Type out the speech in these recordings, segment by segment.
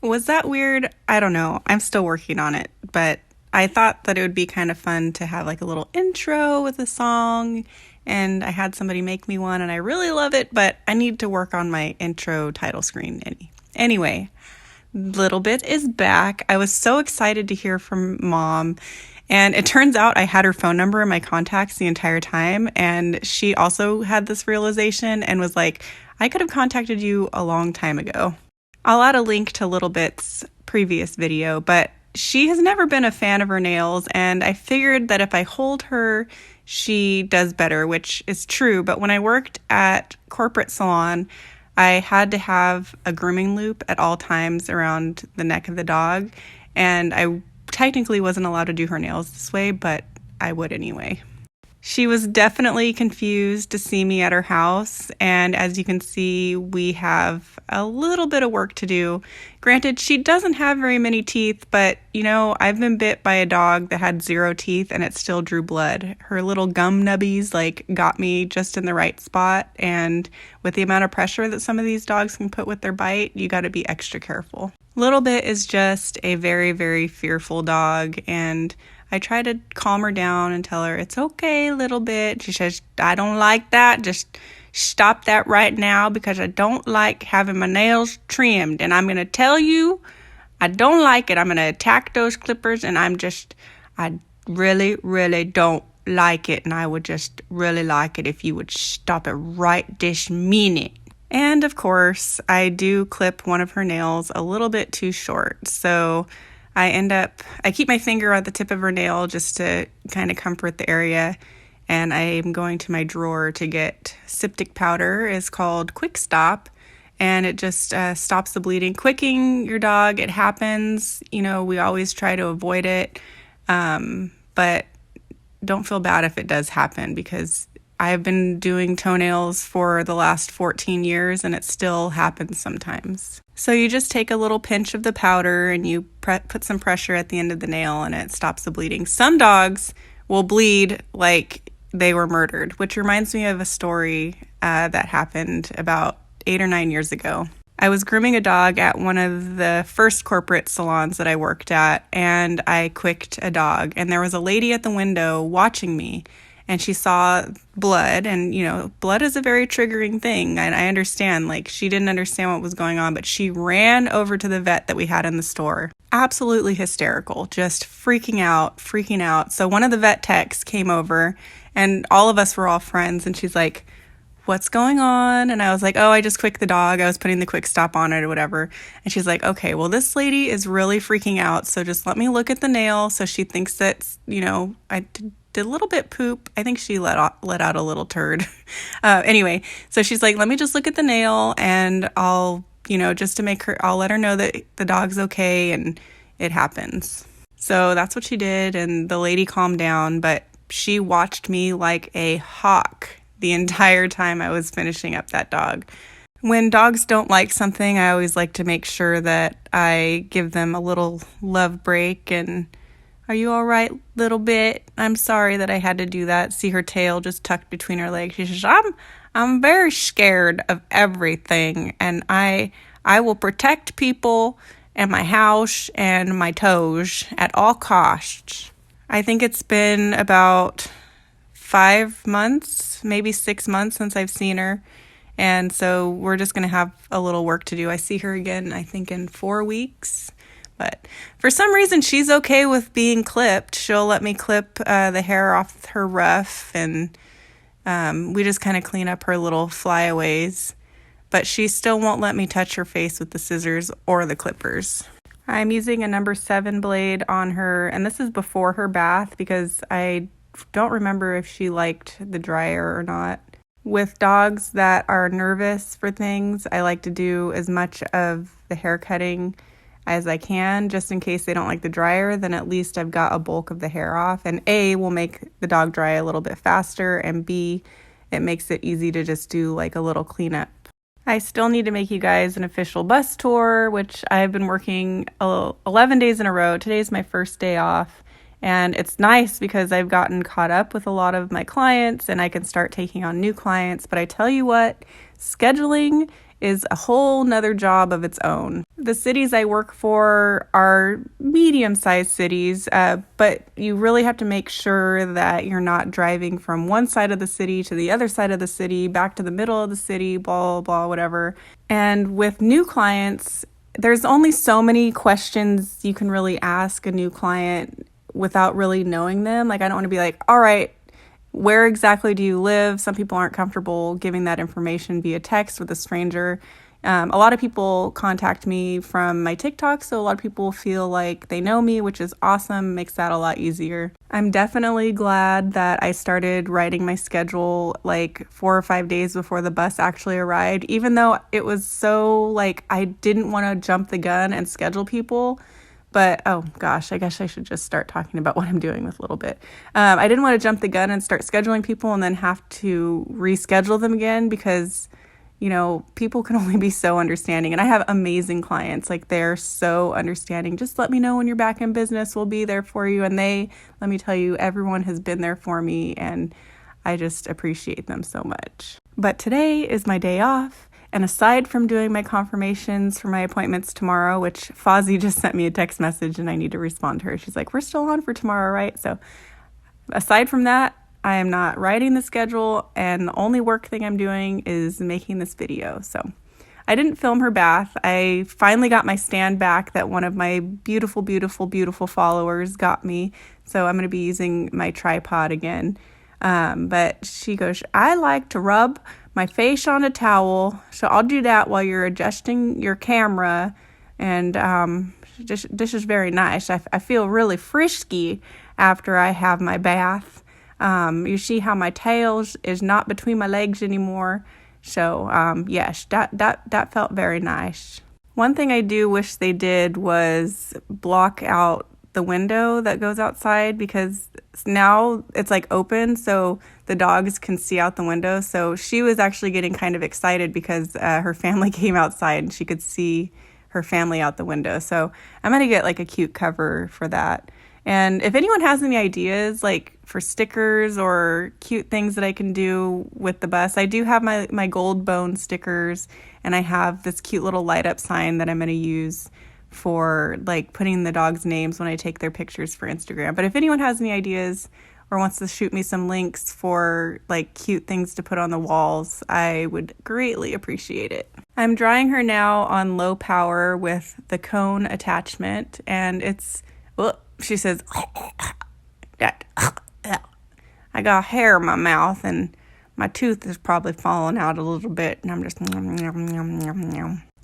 Was that weird? I don't know. I'm still working on it, but I thought that it would be kind of fun to have like a little intro with a song, and I had somebody make me one, and I really love it, but I need to work on my intro title screen. Anyway, Little Bit is back. I was so excited to hear from Mom, and it turns out I had her phone number in my contacts the entire time, and she also had this realization and was like, I could have contacted you a long time ago. I'll add a link to Little Bit's previous video, but she has never been a fan of her nails, and I figured that if I hold her, she does better, which is true. But when I worked at corporate salon, I had to have a grooming loop at all times around the neck of the dog, and I technically wasn't allowed to do her nails this way, but I would anyway. She was definitely confused to see me at her house, and as you can see, we have a little bit of work to do. Granted, she doesn't have very many teeth, but you know, I've been bit by a dog that had 0 teeth and it still drew blood. Her little gum nubbies got me just in the right spot, and with the amount of pressure that some of these dogs can put with their bite, you got to be extra careful. Little Bit is just a very, very fearful dog, and I try to calm her down and tell her, it's okay, Little Bit. She says, I don't like that. Just stop that right now because I don't like having my nails trimmed. And I'm going to tell you, I don't like it. I'm going to attack those clippers, and I really, really don't like it. And I would just really like it if you would stop it right this minute. And of course, I do clip one of her nails a little bit too short. So I keep my finger on the tip of her nail just to kind of comfort the area, and I'm going to my drawer to get Septic powder. It's called Quick Stop, and it just stops the bleeding. Quicking your dog, it happens. You know, we always try to avoid it, but don't feel bad if it does happen, because I've been doing toenails for the last 14 years and it still happens sometimes. So you just take a little pinch of the powder and you put some pressure at the end of the nail and it stops the bleeding. Some dogs will bleed like they were murdered, which reminds me of a story that happened about 8 or 9 years ago. I was grooming a dog at one of the first corporate salons that I worked at, and I quicked a dog, and there was a lady at the window watching me. And she saw blood, and, you know, blood is a very triggering thing. And I understand, she didn't understand what was going on, but she ran over to the vet that we had in the store. Absolutely hysterical, just freaking out. So one of the vet techs came over, and all of us were all friends, and she's like, what's going on? And I was like, oh, I just quicked the dog. I was putting the Quick Stop on it or whatever. And she's like, okay, well, this lady is really freaking out, so just let me look at the nail. So she thinks that, I did a little bit poop. I think she let out a little turd. Anyway, so she's like, let me just look at the nail, and I'll, just to make her, I'll let her know that the dog's okay, and it happens. So that's what she did, and the lady calmed down, but she watched me like a hawk the entire time I was finishing up that dog. When dogs don't like something, I always like to make sure that I give them a little love break and, are you all right, Little Bit? I'm sorry that I had to do that. See her tail just tucked between her legs. She says, I'm very scared of everything, and I will protect people and my house and my toes at all costs. I think it's been about 5 months, maybe 6 months since I've seen her. And so we're just going to have a little work to do. I see her again, I think, in 4 weeks. But for some reason, she's okay with being clipped. She'll let me clip the hair off her ruff, and we just kind of clean up her little flyaways. But she still won't let me touch her face with the scissors or the clippers. I'm using a number 7 blade on her, and this is before her bath because I don't remember if she liked the dryer or not. With dogs that are nervous for things, I like to do as much of the hair cutting as I can, just in case they don't like the dryer. Then at least I've got a bulk of the hair off, and A, will make the dog dry a little bit faster, and B, it makes it easy to just do a little cleanup. I still need to make you guys an official bus tour, which I've been working 11 days in a row. Today's my first day off, and it's nice because I've gotten caught up with a lot of my clients and I can start taking on new clients. But I tell you what, scheduling is a whole nother job of its own. The cities I work for are medium-sized cities, but you really have to make sure that you're not driving from one side of the city to the other side of the city, back to the middle of the city, blah, blah, whatever. And with new clients, there's only so many questions you can really ask a new client without really knowing them. Like, I don't want to be like, all right, where exactly do you live? Some people aren't comfortable giving that information via text with a stranger. A lot of people contact me from my TikTok, so a lot of people feel like they know me, which is awesome, makes that a lot easier. I'm definitely glad that I started writing my schedule like 4 or 5 days before the bus actually arrived, even though it was so like I didn't want to jump the gun and schedule people. But, oh gosh, I guess I should just start talking about what I'm doing with a little bit. I didn't want to jump the gun and start scheduling people and then have to reschedule them again because, you know, people can only be so understanding. And I have amazing clients. Like, they're so understanding. Just let me know when you're back in business. We'll be there for you. And let me tell you, everyone has been there for me. And I just appreciate them so much. But today is my day off. And aside from doing my confirmations for my appointments tomorrow, which Fozzie just sent me a text message and I need to respond to her. She's like, we're still on for tomorrow, right? So aside from that, I am not writing the schedule, and the only work thing I'm doing is making this video. So I didn't film her bath. I finally got my stand back that one of my beautiful, beautiful, beautiful followers got me. So I'm going to be using my tripod again. But she goes, I like to rub my face on a towel, so I'll do that while you're adjusting your camera. And this is very nice. I feel really frisky after I have my bath. You see how my tail is not between my legs anymore. So yes, that felt very nice. One thing I do wish they did was block out the window that goes outside, because now it's like open so the dogs can see out the window. So she was actually getting kind of excited because her family came outside and she could see her family out the window. So I'm going to get like a cute cover for that. And if anyone has any ideas like for stickers or cute things that I can do with the bus, I do have my gold bone stickers, and I have this cute little light up sign that I'm going to use for like putting the dogs' names when I take their pictures for Instagram. But if anyone has any ideas or wants to shoot me some links for like cute things to put on the walls, I would greatly appreciate it. I'm drying her now on low power with the cone attachment, and it's, well, she says, I got hair in my mouth and my tooth is probably falling out a little bit, and I'm just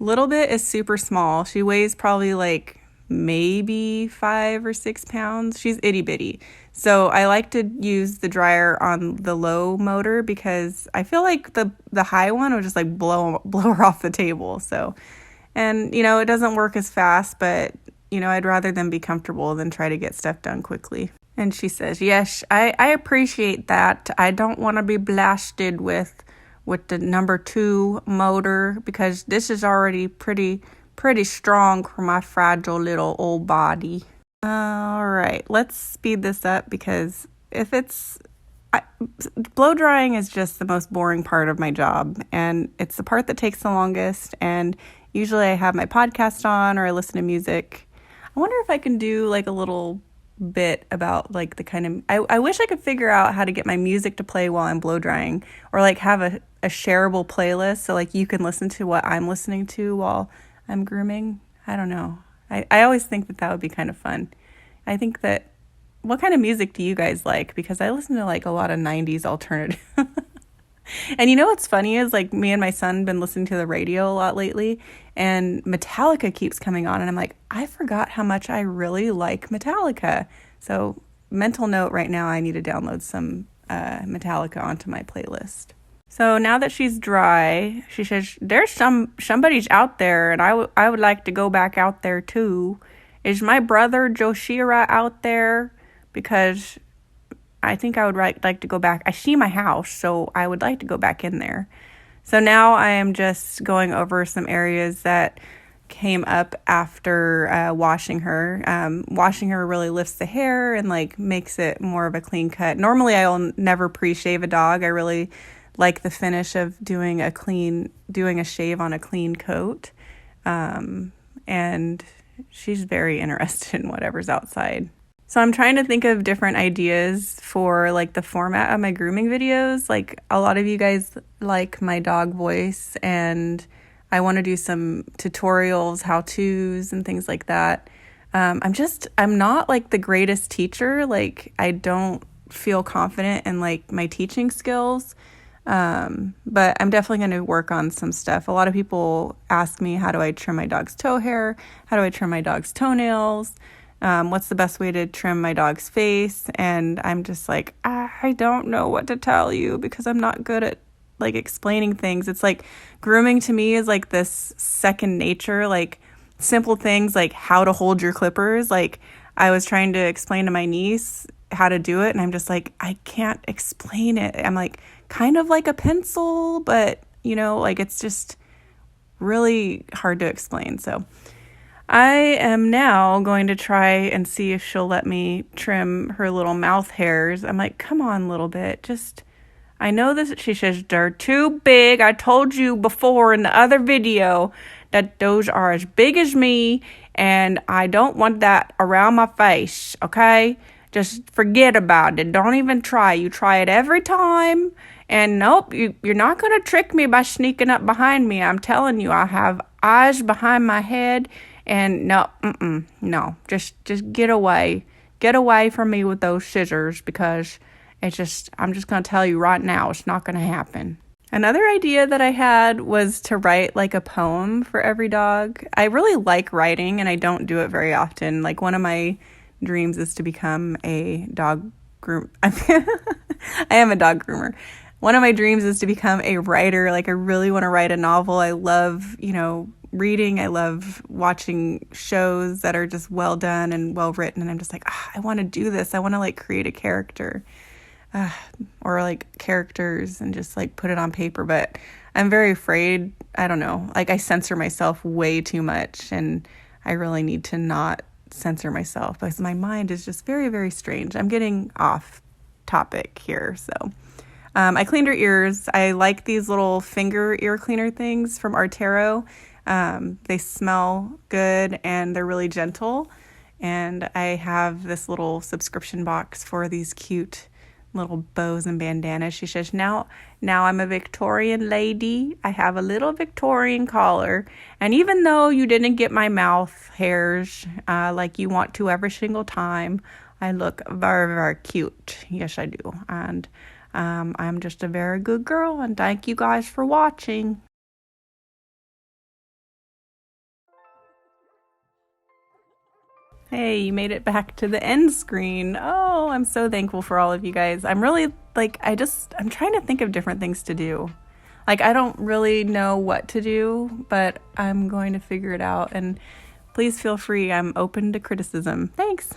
Little Bit is super small. She weighs probably like maybe 5 or 6 pounds. She's itty bitty. So I like to use the dryer on the low motor because I feel like the high one would just like blow her off the table. So, and you know, it doesn't work as fast, but you know, I'd rather them be comfortable than try to get stuff done quickly. And she says, yes, I appreciate that. I don't want to be blasted with the number 2 motor because this is already pretty strong for my fragile little old body. All right, let's speed this up because blow drying is just the most boring part of my job, and it's the part that takes the longest. And usually I have my podcast on or I listen to music. I wonder if I can do like a little bit about like the kind of I wish I could figure out how to get my music to play while I'm blow drying, or like have a shareable playlist so like you can listen to what I'm listening to while I'm grooming. I don't know. I always think that would be kind of fun. I think that, what kind of music do you guys like? Because I listen to like a lot of 90s alternative. And you know what's funny is like me and my son been listening to the radio a lot lately, and Metallica keeps coming on, and I'm like, I forgot how much I really like Metallica. So mental note right now, I need to download some Metallica onto my playlist. So now that she's dry, she says, there's somebody's out there, and I would like to go back out there too. Is my brother Joshira out there? Because I think I would like to go back. I see my house, so I would like to go back in there. So now I am just going over some areas that came up after washing her. Washing her really lifts the hair and like makes it more of a clean cut. Normally I will never pre-shave a dog. I really like the finish of doing a shave on a clean coat. And she's very interested in whatever's outside. So I'm trying to think of different ideas for like the format of my grooming videos. Like a lot of you guys like my dog voice, and I want to do some tutorials, how-tos, and things like that. I'm not like the greatest teacher. Like I don't feel confident in like my teaching skills. But I'm definitely going to work on some stuff. A lot of people ask me, how do I trim my dog's toe hair? How do I trim my dog's toenails? What's the best way to trim my dog's face? And I'm just like, I don't know what to tell you because I'm not good at like explaining things. It's like grooming to me is like this second nature, like simple things like how to hold your clippers. Like I was trying to explain to my niece how to do it, and I'm just like, I can't explain it. I'm like, kind of like a pencil, but you know, like it's just really hard to explain. So I am now going to try and see if she'll let me trim her little mouth hairs. I'm like, come on, little bit. Just, I know this. She says, they're too big. I told you before in the other video that those are as big as me, and I don't want that around my face, okay? Just forget about it. Don't even try. You try it every time. And nope, you're not going to trick me by sneaking up behind me. I'm telling you, I have eyes behind my head. And no, just get away. Get away from me with those scissors, because I'm just going to tell you right now, it's not going to happen. Another idea that I had was to write like a poem for every dog. I really like writing, and I don't do it very often. Like one of my dreams is to become a dog groom. I am a dog groomer. One of my dreams is to become a writer. Like I really want to write a novel. I love, reading. I love watching shows that are just well done and well written. And I'm just like, I want to do this. I want to like create a character or like characters and just like put it on paper. But I'm very afraid. I don't know. Like I censor myself way too much, and I really need to not censor myself because my mind is just very, very strange. I'm getting off topic here. So I cleaned her ears. I like these little finger ear cleaner things from Artero. They smell good and they're really gentle. And I have this little subscription box for these cute little bows and bandanas. She says, now I'm a Victorian lady. I have a little Victorian collar. And even though you didn't get my mouth hairs like you want to every single time, I look very, very cute. Yes, I do. And I'm just a very good girl. And thank you guys for watching. Hey, you made it back to the end screen. Oh, I'm so thankful for all of you guys. I'm really I'm trying to think of different things to do. Like, I don't really know what to do, but I'm going to figure it out. And please feel free. I'm open to criticism. Thanks.